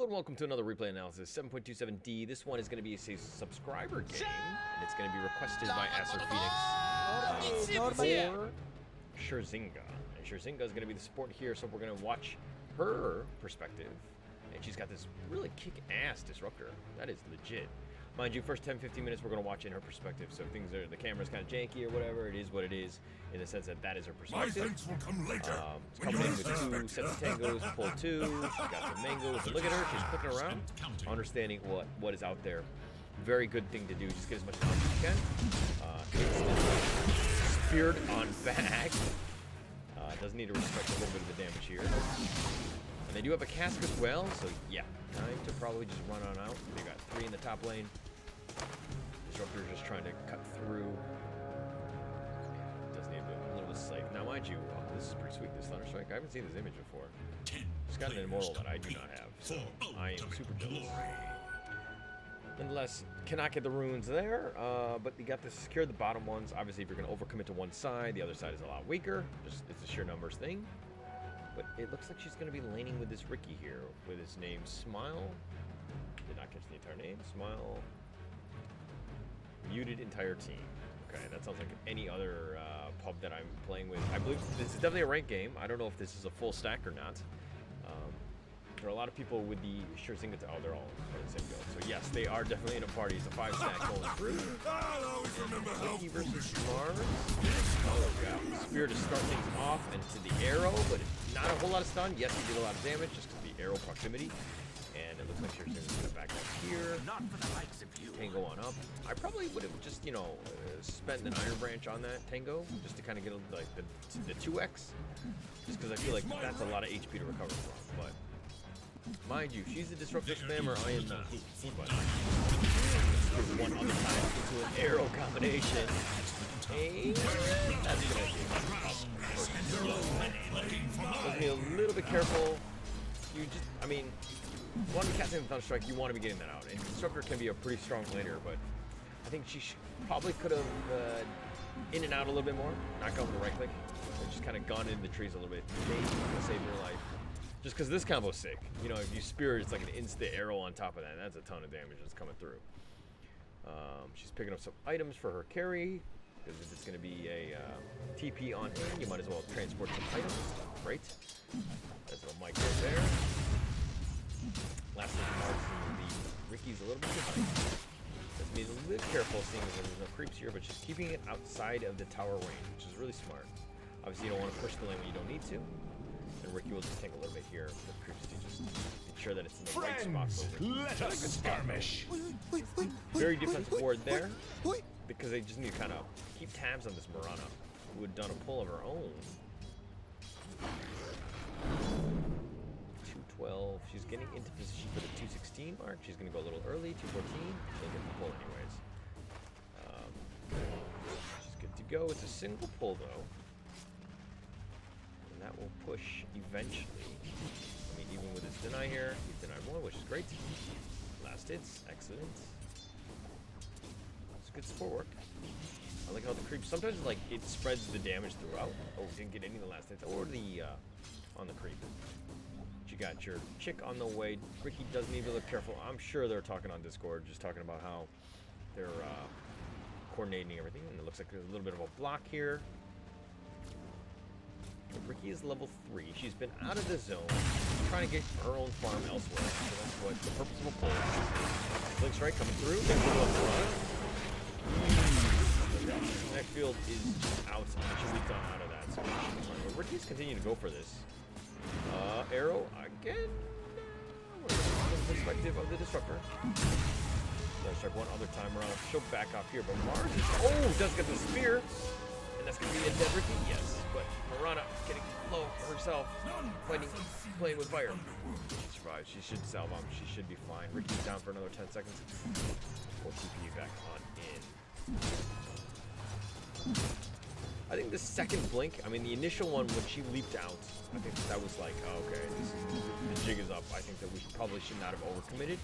Hello and welcome to another replay analysis, 7.27D. This one is going to be a subscriber game, and it's going to be requested by AstherFenix for Cherzinga. And Cherzinga is going to be the support here, so we're going to watch her perspective. And she's got this really kick-ass disruptor. That is legit. Mind you, first 10-15 minutes we're going to watch in her perspective, so if things are, the camera's kind of janky or whatever, it is what it is, in the sense that that is her perspective. My thanks will come later. It's coming in with 2 sets of tangos, pull 2, she's got some mangoes, and look at her, she's clicking around, understanding what is out there. Very good thing to do, just get as much damage as you can. Instantly speared on back. Does need to respect a little bit of the damage here. And they do have a cask as well, so yeah, time to probably just run on out. They got 3 in the top lane. Disruptor just trying to cut through. Does need a little bit of sight. Now, mind you, this is pretty sweet, this Thunderstrike. I haven't seen this image before. It's got an Immortal that I do not have, so I am super jealous. Nonetheless, cannot get the runes there, but you got to secure the bottom ones. Obviously, if you're going to overcommit to one side, the other side is a lot weaker. Just, it's a sheer numbers thing. But it looks like she's going to be laning with this Ricky here, with his name Smile. Did not catch the entire name. Smile. Muted entire team. Okay, that sounds like any other pub that I'm playing with. I believe this is definitely a ranked game. I don't know if this is a full stack or not. There are a lot of people with the Cherzinga. Oh, they're all in the same guild. So yes, they are definitely in a party. It's a 5-stack going through. Ricky versus Mars. Oh god, Spear to start things off, and to the arrow, but not a whole lot of stun. Yes, he did a lot of damage just because the arrow proximity. And it looks like Cherzinga's gonna back up here. Not for the likes of you. Tango on up. I probably would have just, you know, spent an Iron Branch on that Tango just to kind of get like the 2x, just because I feel like that's a lot of HP to recover from. But mind you, she's a disruptor spammer, I am not. But one other time into an arrow combination. And that's gonna be a little bit careful. You just, I mean, one casting Thunderstrike, you want to be getting that out. And Disruptor can be a pretty strong laner, but I think she probably could have in and out a little bit more, not going with the right click, or just kind of gone into the trees a little bit. Maybe to save your life. Just because this combo's sick. You know, if you spear, it's like an instant arrow on top of that. That's a ton of damage that's coming through. She's picking up some items for her carry, because if it's going to be a TP on hand, you might as well transport some items. Right? There's a mic right there. Last thing, the Ricky's a little bit behind. Just be a little bit careful, seeing as there's no creeps here, but just keeping it outside of the tower range, which is really smart. Obviously, you don't want to push the lane when you don't need to. And Ricky will just take a little bit here with creeps to just ensure that it's in the right spot for Ricky. Let us skirmish. Very defensive ward there, because they just need to kind of keep tabs on this Mirana, who had done a pull of her own. 212. She's getting into position for the 216 mark. She's going to go a little early. 214. She'll get the pull anyways. She's good to go. It's a single pull though. That will push eventually. I mean, even with his deny here, he's denied 1, which is great. Last hits, excellent. It's good support work. I like how the creep sometimes like it spreads the damage throughout. Oh, didn't get any of the last hits or the on the creep. But you got your chick on the way. Ricky does need to look careful. I'm sure they're talking on Discord, just talking about how they're coordinating everything, and it looks like there's a little bit of a block here. Ricky is level 3. She's been out of the zone, trying to get her own farm elsewhere. So that's what the purpose of a pull. Blink Strike coming through. Next field is just out. She'll be done out of that. So but Ricky's continuing to go for this. Arrow again. From the perspective of the Disruptor. Let's strike one other time around. She'll back off here, but Mars is, does get the spear. And that's going to be a dead Ricky? Yes. But Mirana getting low herself, playing with fire. She survives. She should salve him. She should be fine. Ricky's down for another 10 seconds. We'll TP back on in. I think the second blink, I mean the initial one when she leaped out, I think that was like, oh, okay, the jig is up. I think that we probably should not have overcommitted.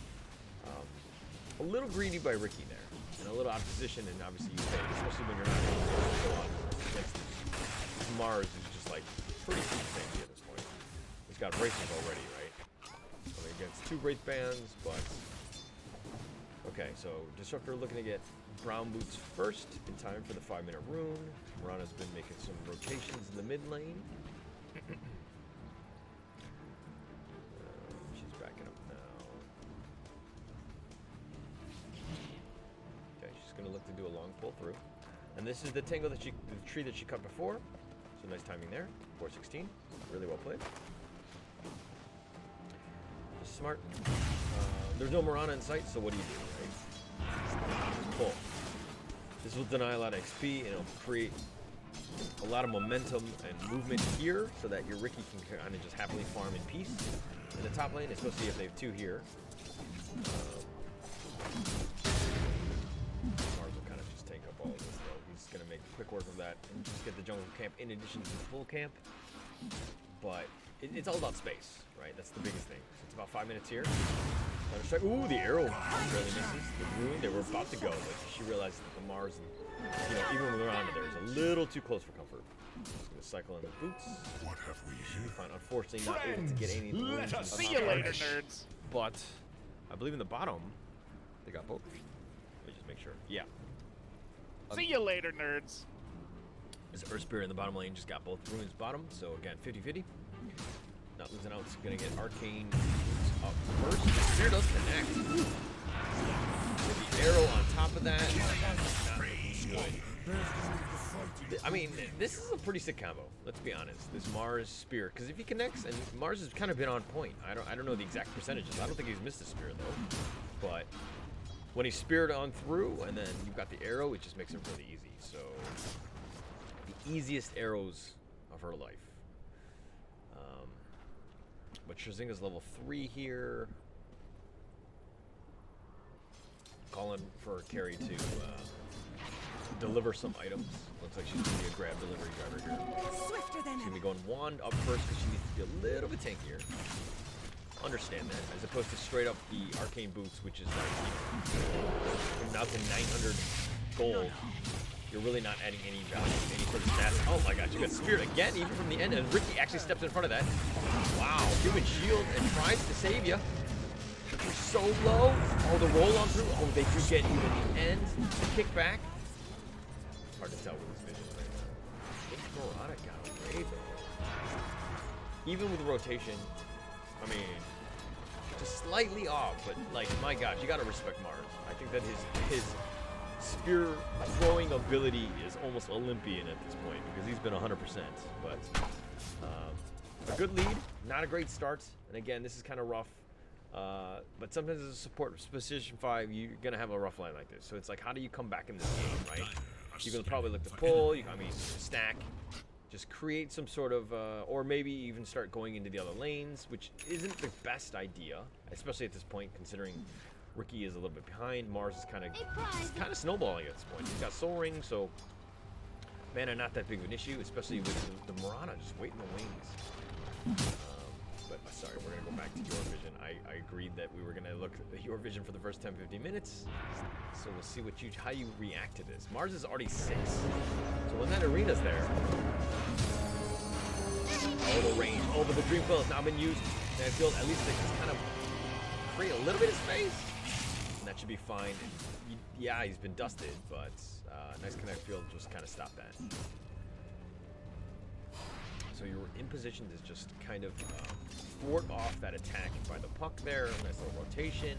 A little greedy by Ricky there, and a little out of position, and obviously you pay, especially when you're not able to go on against Mars, who's just like pretty super tanky at this point. He's got braces already, right? Coming against 2 Wraith Bands, but... Okay, so Disruptor looking to get brown boots first in time for the 5-minute rune. Mirana's been making some rotations in the mid lane. She's backing up now. Okay, she's gonna look to do a long pull through. And this is the tangle that the tree that she cut before. So nice timing there. 416, really well played. Just smart. There's no Mirana in sight, so what do you do, right? Just pull. This will deny a lot of XP, and it'll create a lot of momentum and movement here, so that your Riki can kind of just happily farm in peace. In the top lane, especially if they have 2 here. Mars will kind of just take up all of this, though. He's going to make quick work of that and just get the jungle camp in addition to the full camp. But it's all about space, right? That's the biggest thing. So it's about 5 minutes here. Ooh, the arrow barely misses. The rune, they were about to go, but she realized that the Mars, and, even when we were on it, there was a little too close for comfort. Just gonna cycle in the boots. What have we Should be here? fine. Unfortunately, not able to get any runes. Let us see you later, nerds. But I believe in the bottom, they got both. Let me just make sure. Yeah. See you later, nerds. This Earth Spirit in the bottom lane just got both runes bottom, so again, 50-50. Not losing out, it's gonna get arcane up first. The spear does connect. With the arrow on top of that. Good. I mean, this is a pretty sick combo. Let's be honest. This Mars spear, because if he connects, and Mars has kind of been on point. I don't know the exact percentages. I don't think he's missed a spear though. But when he speared on through, and then you've got the arrow, it just makes it really easy. So the easiest arrows of her life. But Cherzinga's level 3 here. Calling for Carrie to deliver some items. Looks like she's going to be a grab delivery driver here. Swifter than She's going to be going wand up first because she needs to be a little bit tankier. Understand that, as opposed to straight up the arcane boots, which is like now to 900 gold. You're really not adding any value, any sort of stats. Oh my gosh, you got speared again, even from the end, and Riki actually steps in front of that. Wow, human shield and tries to save you. But you're so low. Oh, the roll on through. Oh, they do get you in the end. Kick back. Hard to tell with this vision right now. This Murata got away though. Even with rotation, I mean, just slightly off, but like, my gosh, you gotta respect Mars. I think that his spear throwing ability is almost Olympian at this point because he's been 100%. But a good lead, not a great start. And again, this is kind of rough. But sometimes as a support position 5, you're gonna have a rough line like this. So it's like, how do you come back in this game, right? You're gonna probably look to pull. Stack. Just create some sort of, or maybe even start going into the other lanes, which isn't the best idea, especially at this point, considering Riki is a little bit behind. Mars is kind of snowballing at this point. He's got Soul Ring, so mana not that big of an issue, especially with the Murata just waiting the wings. But sorry, we're gonna go back to your vision. I agreed that we were gonna look at your vision for the first 10-15 minutes. So we'll see how you react to this. Mars is already 6. So when that arena's there. Oh, the range. Oh, but the Dream Quill has now been used. And I feel at least they can kind of create a little bit of space. And that should be fine. Yeah, he's been dusted, but nice connect field just kind of stopped that. So you were in position to just kind of ward off that attack by the puck there. Nice little rotation.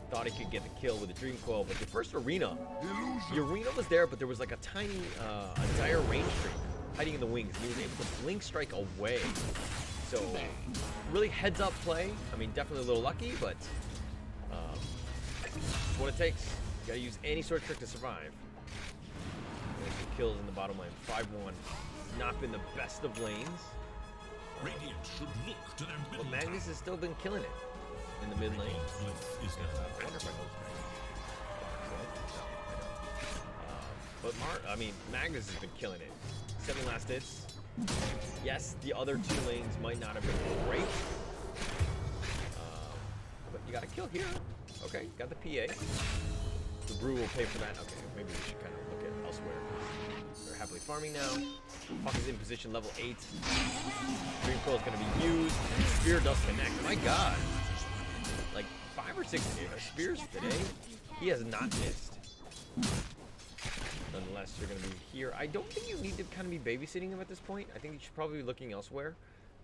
Thought he could get the kill with the Dream Coil, but the first arena, the arena was there, but there was like a tiny, a dire range streak hiding in the wings, and he was able to blink strike away. So really heads up play. I mean, definitely a little lucky, but it's what it takes. You gotta use any sort of trick to survive. There's some kills in the bottom lane. 5-1. Not been the best of lanes. Radiant should look to their middle But Magnus has still been killing it in the mid lane. tower. I wonder if I know this But Magnus has been killing it. 7 last hits. Yes, the other 2 lanes might not have been great. But you got a kill here. Okay, got the PA. The Brew will pay for that. Okay, maybe we should kind of look at elsewhere. They're happily farming now. Puck is in position, level 8. Dream Coil is going to be used. Spear does connect. My god. 6 spears today. He has not missed. Nonetheless, you're going to be here. I don't think you need to kind of be babysitting him at this point. I think you should probably be looking elsewhere.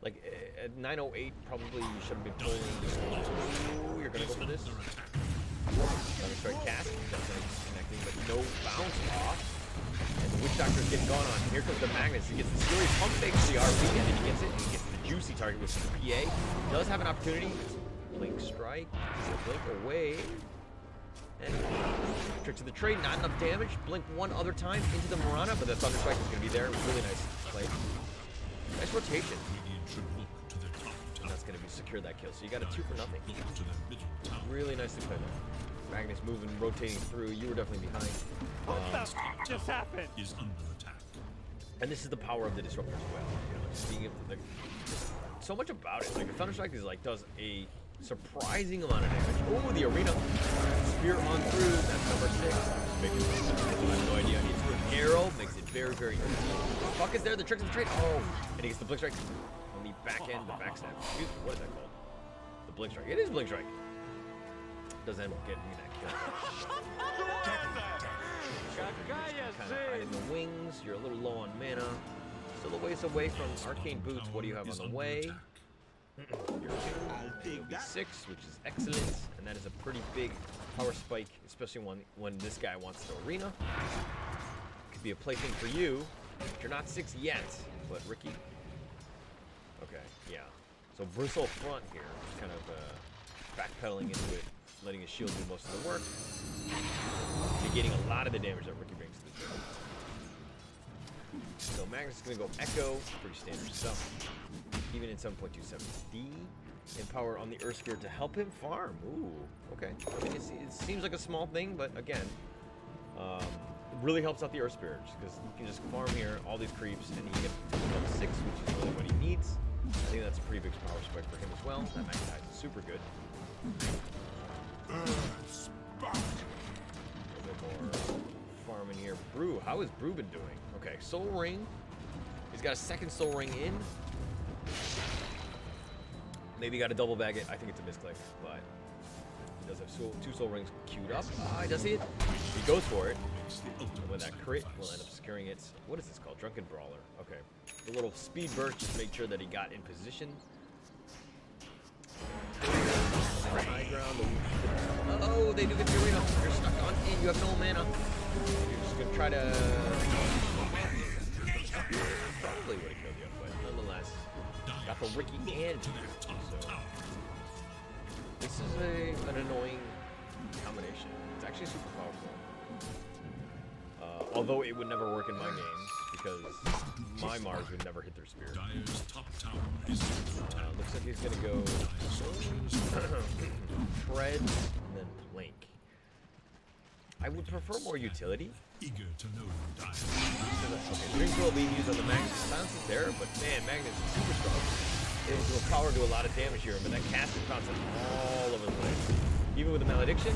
Like at 9:08, probably you should have been pulling. Ooh, you're going to go for this. Another straight cast. Definitely connecting, but no bounce off. And the Witch Doctor's getting gone on. Here comes the Magnus. He gets the Fury pump fake for the RP, and then he gets it. And he gets the juicy target with the PA. He does have an opportunity. Blink strike. Blink away. And tricks of the trade, not enough damage. Blink one other time into the Mirana, but the Thunder Strike is going to be there. Really nice play. Nice rotation. And that's going to be secure that kill. So you got a 2 for nothing. Really nicely played there. Magnus moving, rotating through. You were definitely behind. What the f just happened? Is under attack. And this is the power of the Disruptor as well. You know, just being able to, so much about it. Like the Thunder Strike is like does a surprising amount of damage. Oh, the arena. Spear on through. That's number 6. I have no idea. I need to do an arrow. Makes it very, very easy. Fuck is there. The tricks of the trade. Oh, and he gets the blink strike on the back end. The backstab. Excuse me. What is that called? The blink strike. It is blink strike. Doesn't end up getting me that kill. Kind of hide in the wings. You're a little low on mana. Still a ways away from Arcane Boots. What do you have on the way? You'll be 6, which is excellent, and that is a pretty big power spike, especially when this guy wants to arena. Could be a plaything for you. You're not 6 yet, but Ricky. Okay, yeah. So Bristle front here, kind of backpedaling into it, letting his shield do most of the work. Negating a lot of the damage that Ricky brings to the table. So Magnus is going to go Echo, pretty standard stuff. Even in 7.27D. Empower on the Earth Spirit to help him farm. Ooh, okay. I mean, it seems like a small thing, but again, it really helps out the Earth Spirit because you can just farm here, all these creeps, and you get to level 6, which is really what he needs. I think that's a pretty big power spike for him as well. That Magnetite is super good. A little bit more farming here. Brew, how has Brew been doing? Okay, Soul Ring. He's got a second Soul Ring in. Maybe got to double bag it. I think it's a misclick, but he does have 2 Soul Rings queued up. Ah, does he? He goes for it. And with that crit, we'll end up securing it. What is this called? Drunken Brawler. Okay. The little speed burst just made sure that he got in position. High ground. Oh, they do get the arena. You're stuck on in. You have no mana. You're just going to try to... Probably would have killed you, but nonetheless, got the Ricky and so this is an annoying combination. It's actually super powerful. Although it would never work in my games because my Mars would never hit their spear. Looks like he's gonna go Tread and then Blink. I would prefer more utility. Eager to know Okay, Drink will be used on the Magnus. Silence is there, but man, Magnus is super strong. It will power do a lot of damage here, but that cast is bouncing all over the place. Even with the Malediction.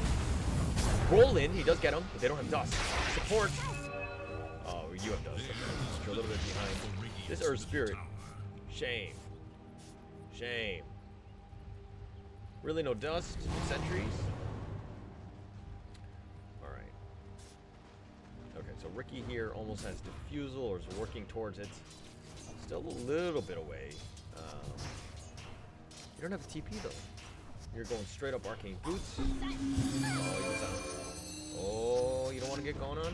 Roll in, he does get him, but they don't have dust. Support. Oh, you have dust. Okay. You're a little bit behind. This Earth Spirit. Shame. Shame. Really no dust. Sentries. So Ricky here almost has Diffusal or is working towards it. Still a little bit away. You don't have a TP though. You're going straight up Arcane Boots. Oh, he was out. Oh, you don't want to get going on?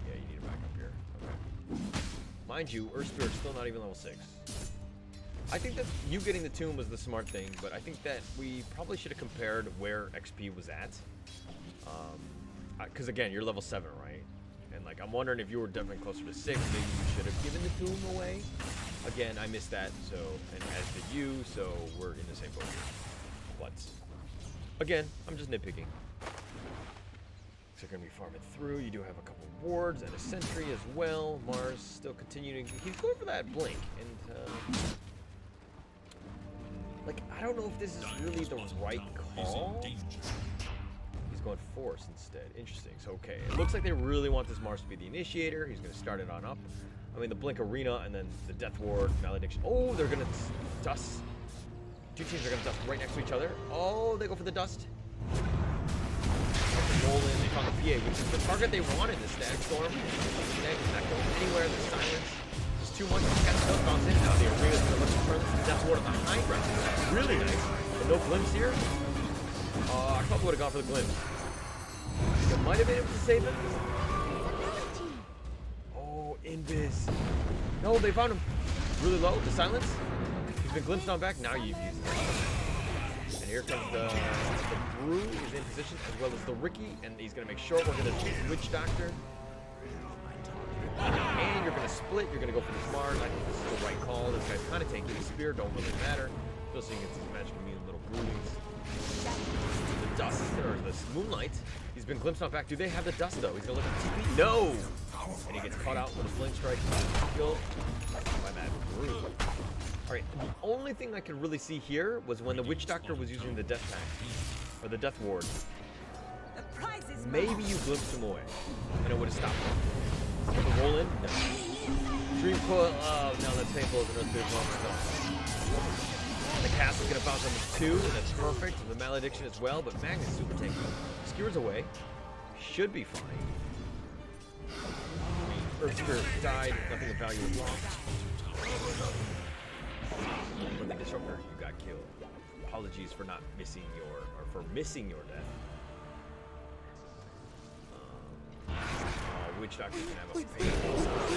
Yeah, you need to back up here. Okay. Mind you, Earth Spirit's still not even level 6. I think that you getting the tomb was the smart thing, but I think that we probably should have compared where XP was at. Because again, you're level 7, right? And like, I'm wondering if you were definitely closer to 6, maybe you should have given the tomb away. Again, I missed that, so, and as did you, so we're in the same boat here. But, again, I'm just nitpicking. So you're going to be farming through. You do have a couple wards and a sentry as well. Mars still continuing. He's going for that blink. And, like, I don't know if this is really the right call. He's going Force instead. Interesting. So, okay. It looks like they really want this Mars to be the initiator. He's going to start it on up. I mean, the Blink Arena and then the Death Ward, Malediction. Oh, they're going to dust. Two teams are going to dust right next to each other. Oh, they go for the dust. Roll in, they found the PA, which is the target they wanted, the Static Storm. It's not going anywhere, the silence. It's too much, it's got to bounce in now. The arena's gonna look to turn this Death Ward on the high ground. That's really nice. But no glimpse here. I probably would have gone for the glimpse. They might have been able to save him. Oh, Invis. No, they found him. Really low, the silence. He's been glimpsed on back, now you've used it. And here comes the Brew is in position, as well as the Ricky, and he's gonna make sure we're gonna choose Witch Doctor. And you're gonna split, you're gonna go for the Mars. I think this is the right call. This guy's kind of tanky. The spear don't really matter. Still seeing it's his magic immune little broodings. The dust, or this Moonlight, he's been glimpsed on back. Do they have the dust though? He's gonna look at the TP. No! And he gets caught out with a Flame Strike. Kill by that Brew. Alright, the only thing I could really see here was when the Witch Doctor was using the Death Pack, or the Death Ward. Maybe you glimpsed him away, and it would have stopped him. The roll in? No. Dream Coil, oh no, that's painful as an Earthbeard moment. The cast is going to bounce on the 2, and that's perfect. The Malediction as well, but Magnus super tanky. Skewers away. Should be fine. Earth Spirit died, nothing of value was lost. But the Disruptor, you got killed. Apologies for not missing your, or for missing your death. Witch Doctor can have a painful time.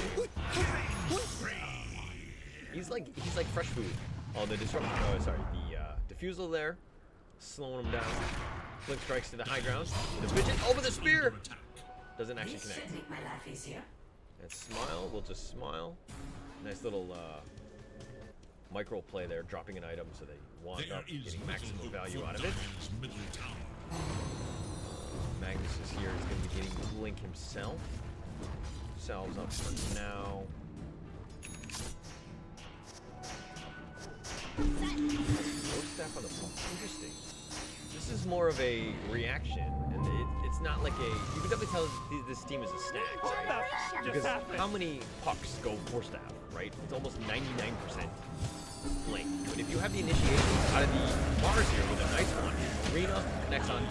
He's like fresh food. Oh, the Disruptor, the Diffusal there, slowing him down. Flip strikes to the high ground. The Pigeon over the spear! Doesn't actually connect. And Smile, we'll just smile. Nice little micro play there, dropping an item so they wand up, getting maximum value out of it. Magnus is here, he's going to be getting Blink himself. Salves up for now. Road staff on the pump. Interesting. This is more of a reaction, and it's not like a. You can definitely tell this team is a snack, right? Because how many pucks go 4-staff, right? It's almost 99% Blink. But if you have the initiation out of the Mars here with a nice one, Arena connects on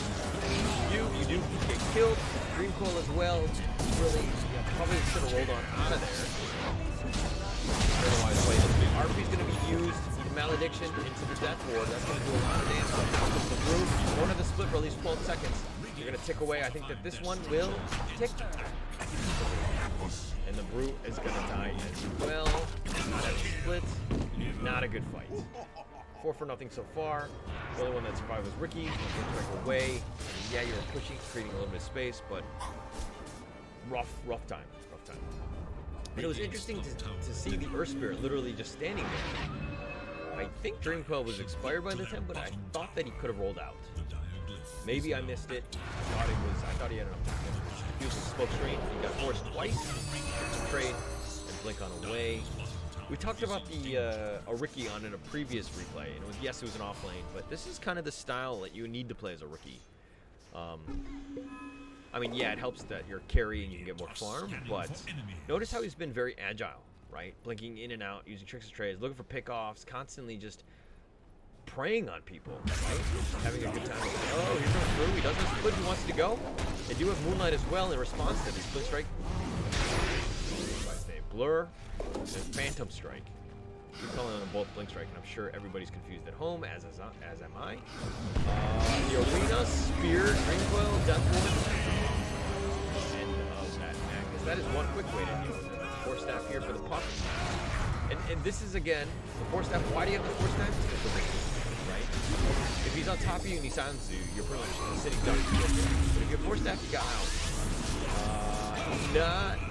you do get killed. Dream Coil as well. Really, probably should have rolled on out of there. I don't know why I played it. RP's going to be used. Malediction into the Death Ward. That's going to do a lot of damage. The Brew won't have the split for at least 12 seconds. You're going to tick away. I think that this one will tick. And the Brew is going to die as well. Not a split. Not a good fight. 4-0 so far. The only one that survived was Ricky. Break away. Yeah, you were pushing, creating a little bit of space, but rough time. But it was interesting to see the Earth Spirit literally just standing there. I think Dream Coil was expired by the time, but I thought that he could have rolled out. Maybe I missed it. I thought he had enough damage. Using Smoke Screen, he got forced twice. Trade and Blink on away. We talked about the Ricky on in a previous replay, and it was an off lane, but this is kind of the style that you need to play as a Ricky. I mean, yeah, it helps that you're carry and you can get more farm, but notice how he's been very agile. Right? Blinking in and out, using tricks and trades, looking for pickoffs, constantly just preying on people, right? Having a good time. Oh, here's going through. He doesn't split. He wants to go. They do have Moonlight as well in response to this Split Strike. Blur and Phantom Strike. Keep calling them both Blink Strike, and I'm sure everybody's confused at home, as am I. The Arena, Spear, Dream Coil, Death Ward, and that Magnus. That is one quick way to deal with it. 4-staff here for the puck. And this is, again, the 4-staff. Why do you have the 4-staff? Because the Ricky, right? If he's on top of you and he silences you, you're pretty much sitting duck. But if you have 4-staff, you got out. Not...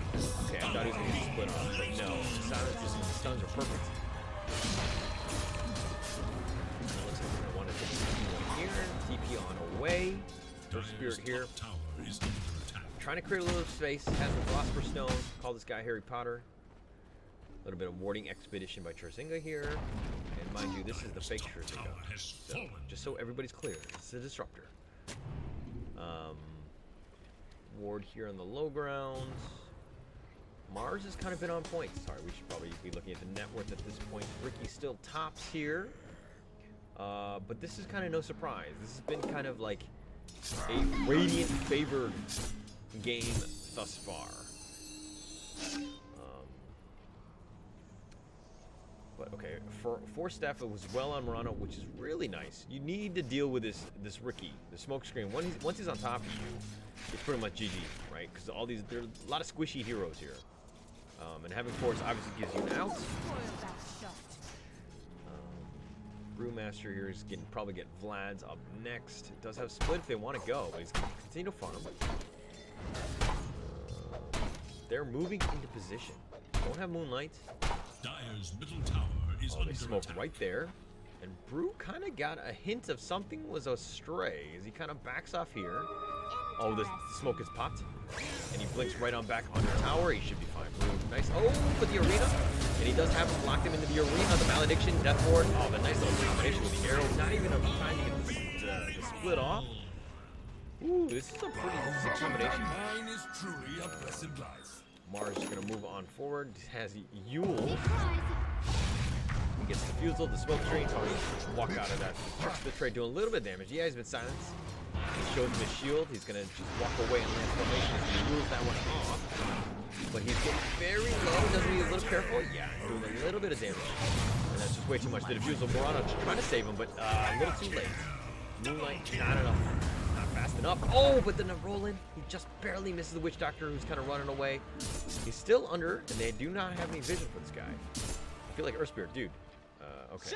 Okay, I thought he was going to get split off, but no. Silences and stuns are perfect. Looks like we're going to want to take the TP one here. TP on away. First Spirit here. Trying to create a little space, has the Philosopher's Stone, call this guy Harry Potter. A little bit of Warding Expedition by Cherzinga here. And mind you, this is the fake Cherzinga. So, just so everybody's clear, this is a Disruptor. Ward here on the low ground. Mars has kind of been on point. Sorry, we should probably be looking at the net worth at this point. Ricky still tops here. But this is kind of no surprise. This has been kind of like a Radiant favored game thus far. But okay, for Steph, it was well on Murano, which is really nice. You need to deal with this Ricky, the smoke screen. Once he's on top of you, it's pretty much GG, right? Because there are a lot of squishy heroes here. And having force obviously gives you an out. Brewmaster here is probably get Vlad's up next. It does have split if they want to go, but he's going to continue to farm. They're moving into position. Don't have Moonlight. Dire's middle tower is They under smoke attack. right there. And Brew kind of got a hint of something was astray as he kind of backs off here. Oh, the smoke is popped. And he blinks right on back under tower. He should be fine. Brew, nice. Oh, but the arena. And he does have him locked him into the arena. The malediction, death ward. Oh, the nice little combination with the arrow. Not even enough time to get the split off. Ooh, this is a pretty decent combination. Mine is truly a blessed life. Mars is going to move on forward. Has Yule. He gets the fusel, the smoke screen. Oh, he walk out of that. Tricks the trade, doing a little bit of damage. Yeah, he's been silenced. He showed him his shield. He's going to just walk away and land formation. He moves that one off. But he's getting very low. Doesn't he? A little careful. Yeah, doing a little bit of damage. And that's just way too much. The defusal. Murano trying to save him, but a little too late. Moonlight, not enough. Not fast enough. Oh, but then the roll in. He just barely misses the Witch Doctor, who's kind of running away. He's still under, and they do not have any vision for this guy. I feel like Earth Spirit, dude. Okay.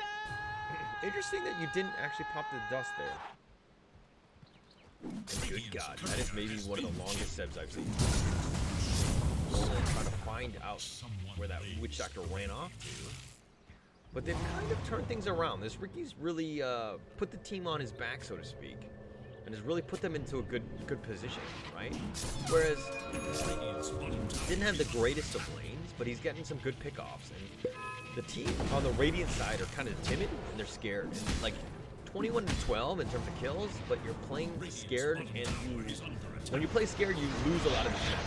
Interesting that you didn't actually pop the dust there. And good God, that is maybe one of the longest sebs I've seen. Trying to find out where that Witch Doctor ran off to. But they've kind of turned things around. This Ricky's really put the team on his back, so to speak, and has really put them into a good position, right? Whereas didn't have the greatest of lanes, but he's getting some good pickoffs. And the team on the Radiant side are kind of timid and they're scared. And like 21-12 in terms of kills, but you're playing scared, and when you play scared, you lose a lot of the snap.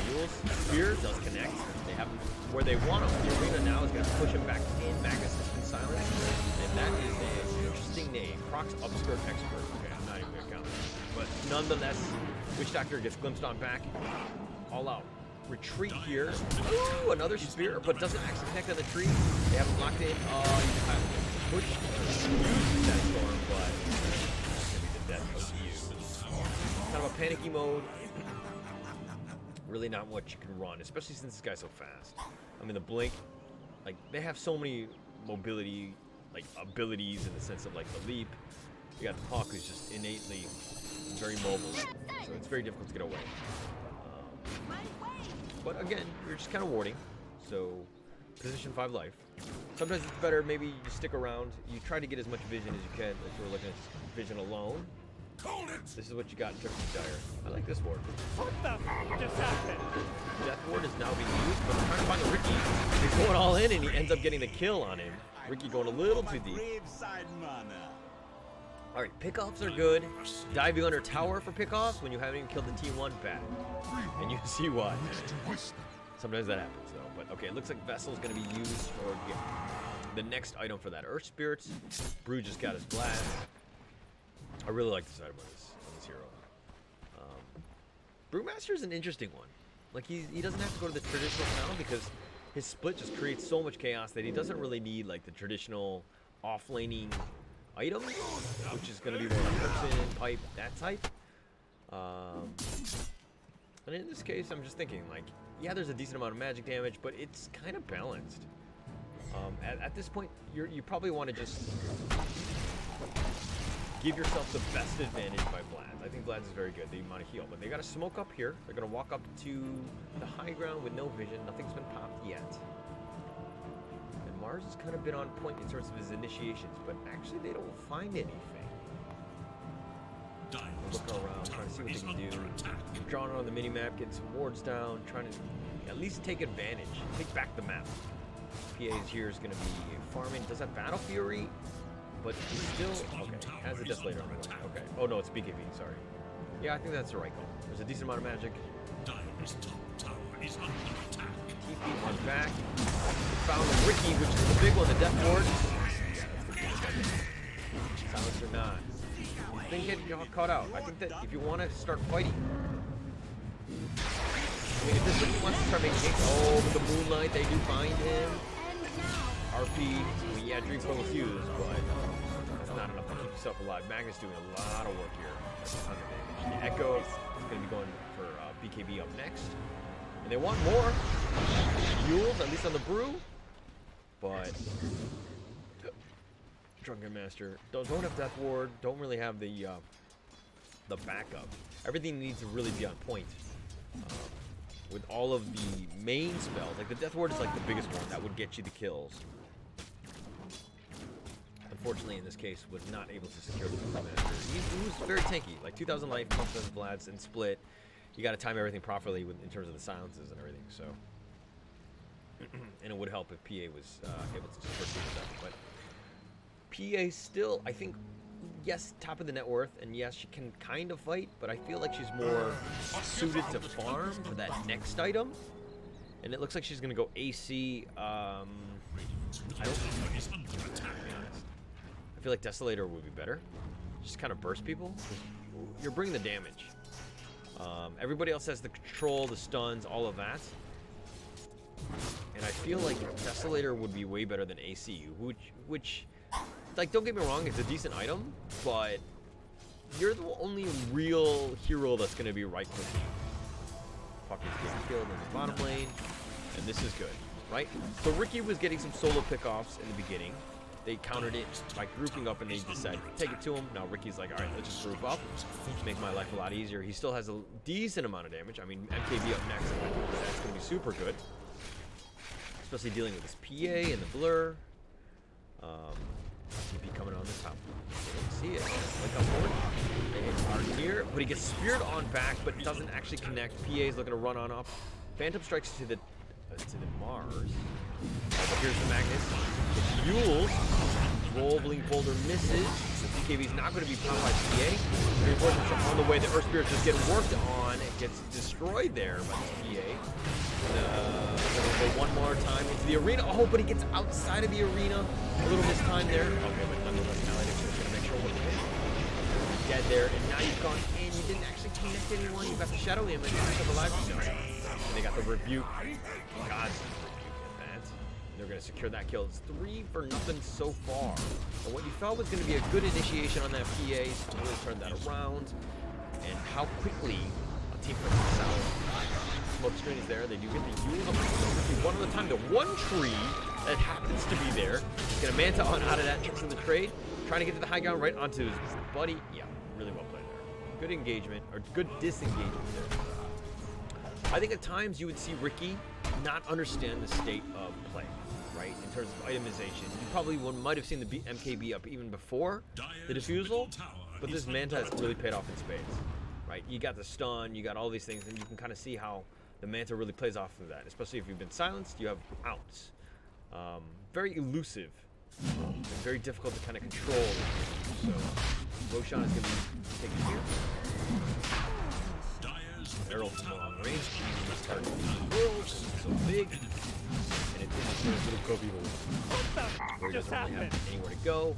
Yule's spear does connect. They have him where they want him. The arena now is going to push him back in. Magus has been silenced. And that is an interesting name. Prox Upskirt Expert. Okay, I'm not even going to count that. But nonetheless, Witch Doctor gets glimpsed on back. All out. Retreat here. Ooh, another spear, but doesn't actually connect on the tree. They have him locked in. Oh, he's kind of pushed. That storm, but it's going to be the death of you. Kind of a panicky mode. Really not what you can run, especially since this guy's so fast. I mean, the blink, like, they have so many mobility, like, abilities in the sense of, like, the leap. You got the Hawk, who's just innately very mobile, so it's very difficult to get away. But again, you're just kind of warding, so position 5 life. Sometimes it's better, maybe you stick around, you try to get as much vision as you can, if you're looking at vision alone. This is what you got in terms of Dire. I like this ward. What the just happened? Death ward is now being used, but I'm trying to find the Ricky. He's going all in, and he ends up getting the kill on him. Ricky going a little too deep. All right, pickoffs are good. Diving under tower for pickoffs when you haven't even killed the T1, bad. And you see why. Sometimes that happens, though. But okay, it looks like Vessel's going to be used for the next item for that. Earth Spirits. Brew just got his blast. I really like this item on this hero. Brewmaster is an interesting one. Like, he doesn't have to go to the traditional town because his split just creates so much chaos that he doesn't really need, like, the traditional off-laning items, which is going to be more like person, pipe, that type. And in this case, I'm just thinking, like, yeah, there's a decent amount of magic damage, but it's kind of balanced. At this point, you probably want to just give yourself the best advantage by Vlad. I think Vlad's is very good, the amount of heal. But they got to smoke up here. They're going to walk up to the high ground with no vision. Nothing's been popped yet. And Mars has kind of been on point in terms of his initiations, but actually they don't find anything. Looking around, trying to see what they can do. Drawing on the mini-map, getting some wards down, trying to at least take advantage. Take back the map. PA's here is going to be farming. Does that Battle Fury? But he's still, okay, has a Death Later on the way. Okay. Oh no, it's BKB, sorry. Yeah, I think that's the right call. There's a decent amount of magic. Dire's top tower is under attack. TP on back. Found Ricky, which is the big one, the Death Ward. Yeah, that's the Silence or not. then get caught out. I think that if you want to start fighting, I mean, if this rookie wants to start making games, oh, with the moonlight, they do find him. RP, I mean, yeah, Dream Coil was used, but it's not enough to keep yourself alive. Magnus doing a lot of work here. That's a ton of damage. The Echo is going to be going for BKB up next. And they want more fuels, at least on the brew. But Drunken Master don't have Death Ward, don't really have the backup. Everything needs to really be on point. With all of the main spells, like the Death Ward is like the biggest one that would get you the kills. Unfortunately, in this case, was not able to secure the Master. He was very tanky, like 2,000 life, pumps and flats, and split. You got to time everything properly in terms of the silences and everything. So, and it would help if PA was able to just pursue stuff. But PA still, I think, yes, top of the net worth, and yes, she can kind of fight, but I feel like she's more suited to farm for that next item. And it looks like she's gonna go AC. I don't know, to be honest. I feel like Desolator would be better. Just kind of burst people. You're bringing the damage. Everybody else has the control, the stuns, all of that. And I feel like Desolator would be way better than AC, which like, don't get me wrong, it's a decent item, but you're the only real hero that's going to be right for you. Puppy's getting killed in the bottom lane, and this is good, right? So Ricky was getting some solo pickoffs in the beginning. They countered it by grouping up, and they decided to take it to him. Now Ricky's like, all right, let's just group up, make my life a lot easier. He still has a decent amount of damage. I mean, MKB up next, that's going to be super good, especially dealing with this PA and the blur. TP coming on the top. They don't see it. Look up forward. They are near, but he gets speared on back, but doesn't actually connect. PA's looking to run on up. Phantom strikes to the Mars. But here's the Magnus. The Yules. Rolling Boulder misses. The BKB's not going to be powered by PA. Reinforcements are on the way. The Earth Spirit's just getting worked on. It gets destroyed there by the PA. Go one more time into the arena. Oh, but he gets outside of the arena. A little mistime there. Okay, but nonetheless, Analytics is going to make sure we're dead there. And now you've gone in. You didn't actually connect anyone. You've got the Shadow Image. You're alive. And they got the Rebuke. God's Rebuke in that. They're going to secure that kill. It's 3 for nothing so far. And what you thought was going to be a good initiation on that PA really turned that around. And how quickly a team puts this out. Smoke screen is there. They do get the Yule one at a time. The one tree that happens to be there. Get a Manta on out of that, tricks in the trade. Trying to get to the high ground right onto his buddy. Yeah, really well played there. Good engagement, or good disengagement there. I think at times you would see Ricky not understand the state of play, right? In terms of itemization. You probably might have seen the MKB up even before the defusal, but this Manta has really paid off in spades, right? You got the stun, you got all these things, and you can kind of see how the Manta really plays off of that, especially if you've been silenced, you have outs. Very elusive, and very difficult to kind of control. So, Roshan is going to be taking here. Arrow from long range, he's targeting the world, it's so big, and it's in this little cubby hole. Where he doesn't really have anywhere to go.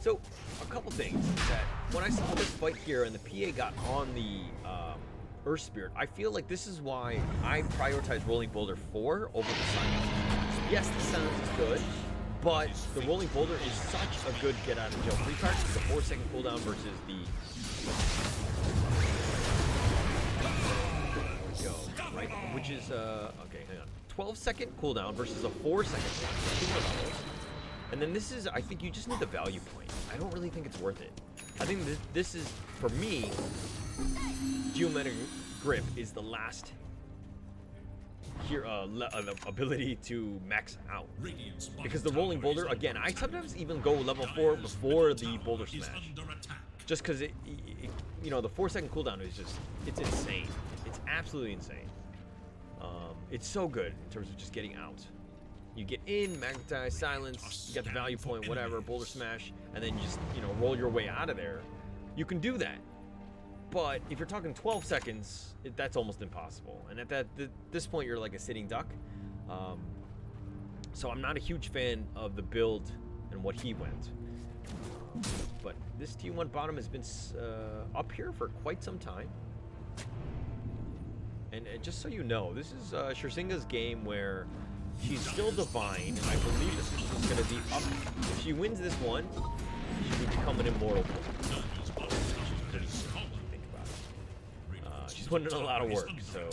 So, a couple things that when I saw this fight here and the PA got on the Earth Spirit, I feel like this is why I prioritize Rolling Boulder 4 over the Silence. Yes, the Silence is good, but the Rolling Boulder is such a good get out of jail free card. The 4-second cooldown versus the right, which is okay, hang on, 12-second cooldown versus a 4-second cooldown. And then this is, I think you just need the value point. I don't really think it's worth it. I think this is, for me, Geometric Grip is the last here ability to max out. Because the Rolling Boulder, again, I sometimes even go level 4 before the Boulder Smash. Just because you know, the 4-second cooldown is just, it's insane. It's absolutely insane. It's so good in terms of just getting out. You get in, magnetize, silence, you got the value point, whatever, Boulder Smash, and then you just, you know, roll your way out of there. You can do that. But if you're talking 12 seconds, that's almost impossible. And at this point, you're like a sitting duck. So I'm not a huge fan of the build and what he went. But this T1 bottom has been up here for quite some time. And just so you know, this is Cherzinga's game where she's still divine, and I believe this is just going to be up. If she wins this one, she would become an immortal. She's pretty cool, think about it. She's putting in a lot of work, so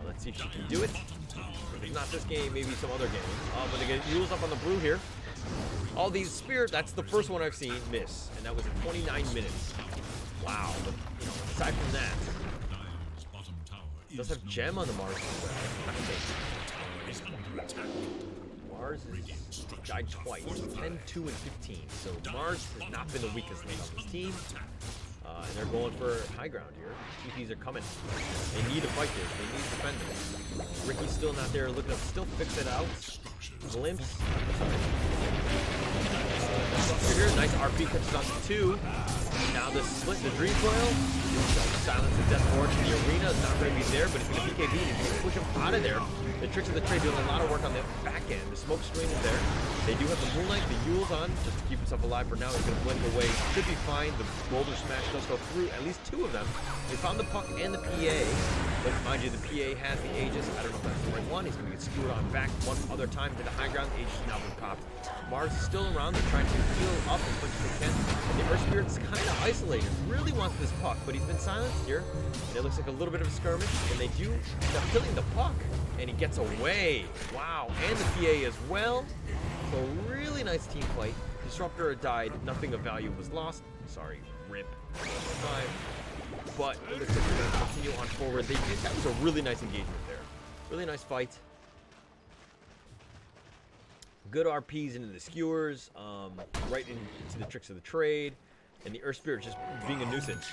let's see if she can do it. If it's not this game, maybe some other game. But they get Yules up on the brew here. All these Spirit, that's the first one I've seen miss, and that was in 29 minutes. Wow, but you know, aside from that, does have Gem on the Mars as well. Mars has died twice, 10, 2, and 15. So Mars has not been the weakest link on this team. And they're going for high ground here. TPs are coming. They need to fight this. They need to defend this. Ricky's still not there, looking to still fix it out. Glimpse. Here, nice RP catches on to 2. Now the split, the Dream Coil. Silence and Death Forge in the arena is not going to be there, but it's going to BKB and he's going to push him out of there. The Tricks of the Trade doing a lot of work on the back end. The smoke screen is there. They do have the Moonlight, the Yules on, just to keep himself alive for now. He's going to blink away. Should be fine. The Boulder Smash does go through at least 2 of them. They found the puck and the PA. But mind you, the PA has the Aegis. I don't know if that's the right one. He's going to get skewered on back one other time to the high ground. The Aegis has now been popped. Mars is still around. They're trying to heal up as much as they can. And the Earth Spirit's kind of isolated. Really wants this puck, but he's been silenced here. And it looks like a little bit of a skirmish. And they do end up killing the puck. And he gets away. Wow. And the PA as well. So really nice team fight. Disruptor died. Nothing of value was lost. Sorry. RIP. But it looks like they're going to continue on forward. That was a really nice engagement there. Really nice fight. Good RPs into the skewers, right into the Tricks of the Trade, and the Earth Spirit just being a nuisance.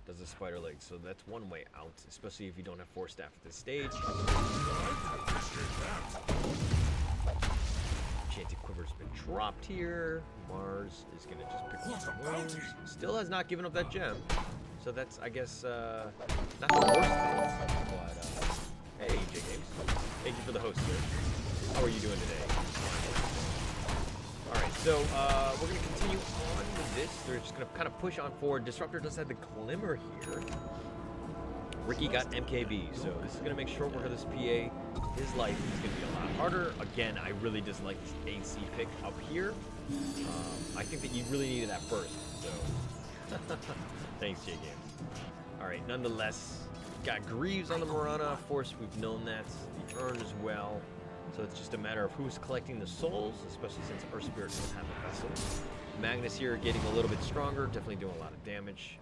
Does the spider legs, so that's one way out, especially if you don't have 4 staff at this stage. Enchanted Quiver's been dropped here. Mars is going to just pick up some wounds. Still has not given up that gem, so that's, I guess, not the worst thing, but, hey, AJ Games. Thank you for the host here. How are you doing today? Alright, so we're going to continue on with this. They're just going to kind of push on forward. Disruptor does have the Glimmer here. Ricky got MKB, so this is going to make short work of this PA. His life is going to be a lot harder. Again, I really dislike this AC pick up here. I think that you really needed that burst, so thanks, J Games. Alright, nonetheless, got Greaves on the Marana. Of course, we've known that. The Urn as well. So it's just a matter of who's collecting the souls, especially since Earth Spirit doesn't have a vessel. Magnus here getting a little bit stronger, definitely doing a lot of damage.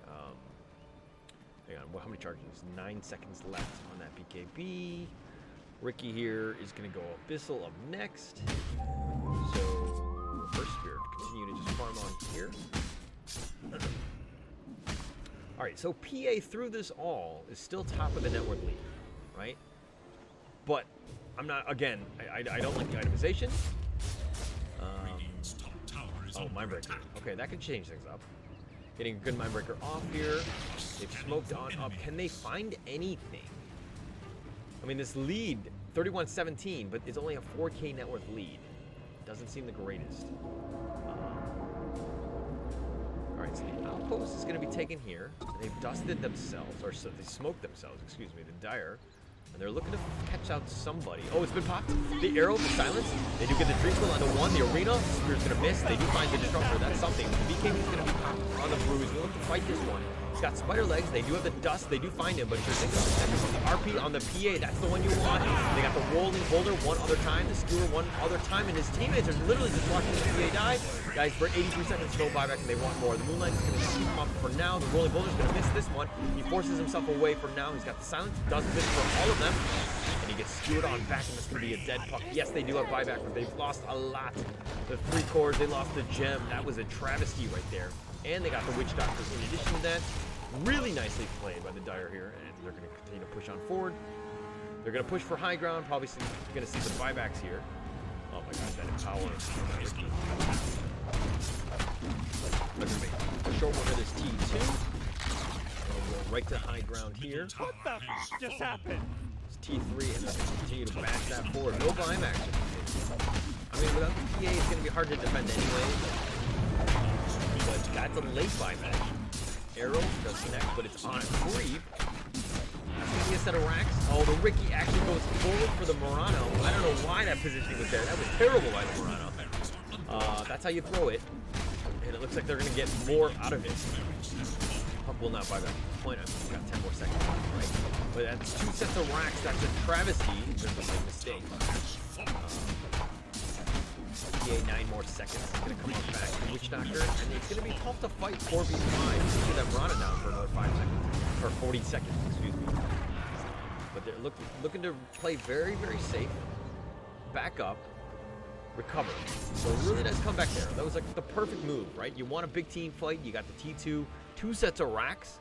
Hang on, how many charges? 9 seconds left on that BKB. Ricky here is going to go Abyssal up next. So Earth Spirit continue to just farm on here. Alright, so PA through this all is still top of the network league, right? But I'm not, again, I don't like the itemization. Oh, Mindbreaker. Okay, that could change things up. Getting a good Mindbreaker off here. They've smoked on up. Can they find anything? I mean, this lead, 31-17, but it's only a 4K net worth lead. Doesn't seem the greatest. Alright, so the outpost is going to be taken here. They've dusted themselves, or so they smoked themselves, excuse me, the Dire. And they're looking to catch out somebody. Oh, it's been popped. The arrow, the silence. They do get the Dream Coil onto 1. The arena. Spirit's going to miss. They do find the Disruptor. That's something. The BKB is going to be popped on the Brew. He's going to look to fight this one. He's got spider legs. They do have the dust. They do find him. But the RP on the PA. That's the one you want. They got the rolling boulder one other time. The skewer one other time. And his teammates are literally just watching the PA die. Guys, for 83 seconds, no buyback, and they want more. The Moonlight is going to keep him up for now. The rolling boulder is going to miss this one. He forces himself away for now. He's got the silence. Does miss for all of them. And he gets skewered on back, and that's going to be a dead puck. Yes, they do have buyback, but they've lost a lot. The 3 cores, they lost the gem. That was a travesty right there. And they got the Witch Doctors in addition to that. Really nicely played by the Dire here, and they're going to continue to push on forward. They're going to push for high ground. Probably going to see some buybacks here. Oh my gosh, that empower. Look at me. A short one of this T2. We'll go right to high ground here. What the f just happened? T3, and they're going to continue to bash that forward. No buy action. I mean, without the PA, it's going to be hard to defend anyway. That's a late buyback. Arrow does connect, but it's on creep. That's gonna be a set of racks. Oh, the Ricky actually goes forward for the Murano. I don't know why that positioning was there. That was terrible by the Murano. That's how you throw it. And it looks like they're gonna get more out of it. Pump will not buy back the point. I've got 10 more seconds, right? But that's 2 sets of racks. That's a travesty. There's a big mistake. PA 9 more seconds. It's gonna come up back to Witch Doctor, and it's gonna be tough to fight 4v5. Get that Murano down for another 5 seconds, or 40 seconds, excuse me. But they're looking to play very, very safe. Back up. Recover. So really nice comeback there. That was like the perfect move, right? You want a big team fight. You got the T2, 2 sets of racks.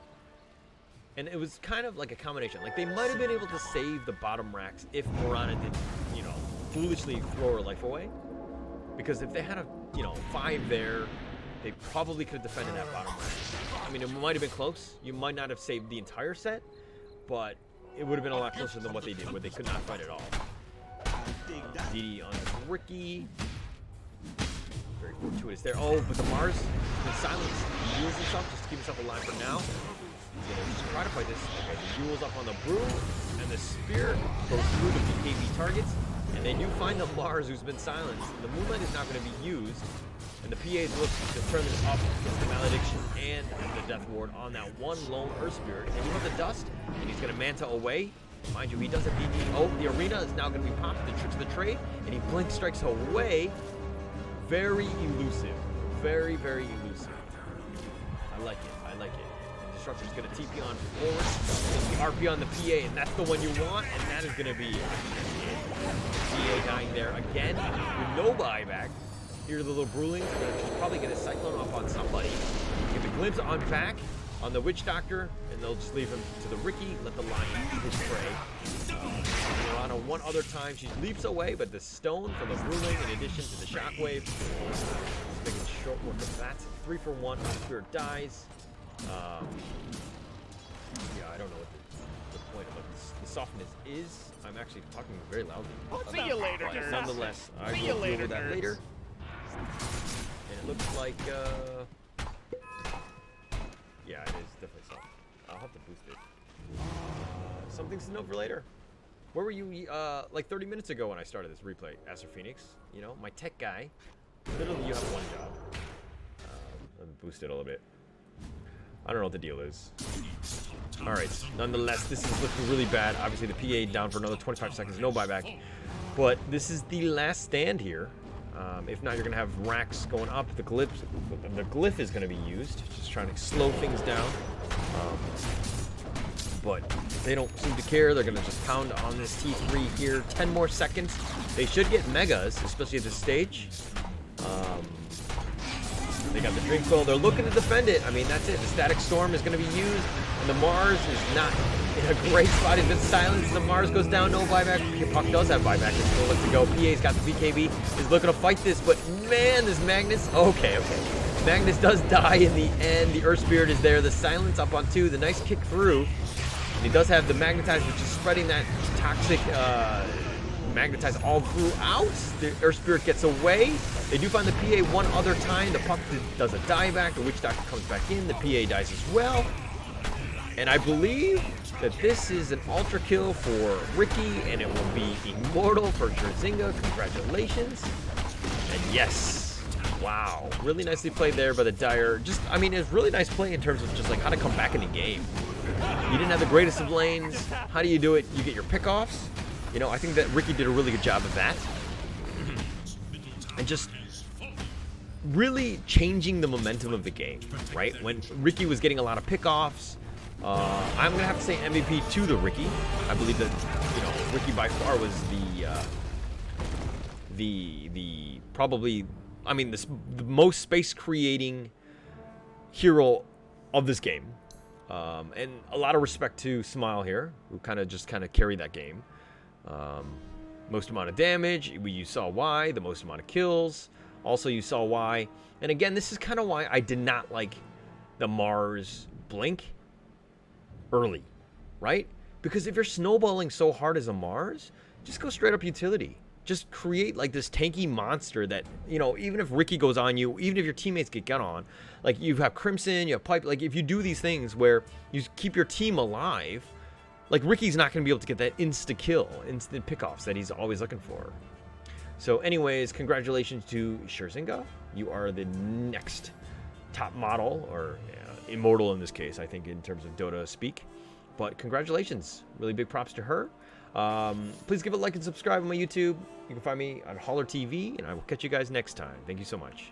And it was kind of like a combination. Like they might have been able to save the bottom racks if Murana didn't, you know, foolishly throw her life away. Because if they had a, you know, 5 there, they probably could have defended that bottom rack. I mean, it might have been close. You might not have saved the entire set, but it would have been a lot closer than what they did, where they could not fight at all. DD on Ricky. Very fortuitous there. Oh, but the Mars in silence. He uses himself just to keep himself alive for now. He's gonna just try to fight this. Okay, the Yule's up on the Brew, and the Spear goes through the BKB targets. And they do find the Mars who's been silenced. The Moonlight is not going to be used. And the PAs look to turn this up with the Malediction and the Death Ward on that one lone Earth Spirit. And you have the Dust, and he's going to Manta away. Mind you, he doesn't need... Oh, the Arena is now going to be popped. The Tricks of the Trade. And he Blink Strikes away. Very elusive. Very, very elusive. I like it. I like it. Disruptor's going to TP on forward. The RP on the PA, and that's the one you want. And that is going to be... PA dying there again with no buyback. Here are the little Brewlings. They're going to just probably get a Cyclone off on somebody. Get the Glimpse on back on the Witch Doctor, and they'll just leave him to the Ricky. Let the Lion eat his prey. Murano one other time. She leaps away, but the Stone from the Brewling, in addition to the Shockwave, is making short work of that. 3 for 1. Spirit dies. Yeah, I don't know what the point of the softness is. I'm actually talking very loudly. See you later, But nerds. nonetheless, I See will you deal later, with that nerds. later. And it looks like, yeah, it is definitely soft. I'll have to boost it. Some things to know for later. Where were you, like 30 minutes ago when I started this replay, AstherFenix? You know, my tech guy. Literally, you have one job. Let me boost it a little bit. I don't know what the deal is. Alright, nonetheless, this is looking really bad. Obviously, the PA down for another 25 seconds, no buyback. But this is the last stand here. If not, you're going to have racks going up. The glyph is going to be used, just trying to slow things down. But they don't seem to care. They're going to just pound on this T3 here. 10 more seconds. They should get megas, especially at this stage. They got the Drink Bowl. They're looking to defend it. I mean, that's it. The Static Storm is going to be used. And the Mars is not in a great spot. He's been silenced. The Mars goes down. No buyback. Puck does have buyback. It's still looks to go. PA's got the BKB. He's looking to fight this. But, man, this Magnus. Okay. Magnus does die in the end. The Earth Spirit is there. The Silence up on 2. The nice kick through. And he does have the Magnetize, which is spreading that toxic Magnetize all throughout. The Earth Spirit gets away. They do find the PA one other time. The Puck does a dieback. The Witch Doctor comes back in. The PA dies as well. And I believe that this is an ultra kill for Ricky, and it will be Immortal for Cherzinga. Congratulations. And yes. Wow. Really nicely played there by the Dire. I mean, it's really nice play in terms of just like how to come back in the game. You didn't have the greatest of lanes. How do you do it? You get your pickoffs. You know, I think that Ricky did a really good job of that. And just really changing the momentum of the game, right? When Ricky was getting a lot of pickoffs, I'm gonna have to say MVP to the Ricky. I believe that, you know, Ricky by far was the probably, I mean, the most space creating hero of this game. And a lot of respect to Smile here, who kind of carried that game. Most amount of damage, you saw why. The most amount of kills, also you saw why. And again, this is kind of why I did not like the Mars Blink early, right? Because if you're snowballing so hard as a Mars, just go straight up utility. just create like this tanky monster that, you know, even if Ricky goes on you, even if your teammates get gun on, like you have Crimson, you have Pipe, like if you do these things where you keep your team alive, like Ricky's not going to be able to get that insta kill, instant pickoffs that he's always looking for. So anyways, congratulations to Cherzinga. You are the next top model, or Immortal in this case, I think, in terms of Dota speak. But congratulations. Really big props to her. Please give a like and subscribe on my YouTube. You can find me on Holler TV, and I will catch you guys next time. Thank you so much.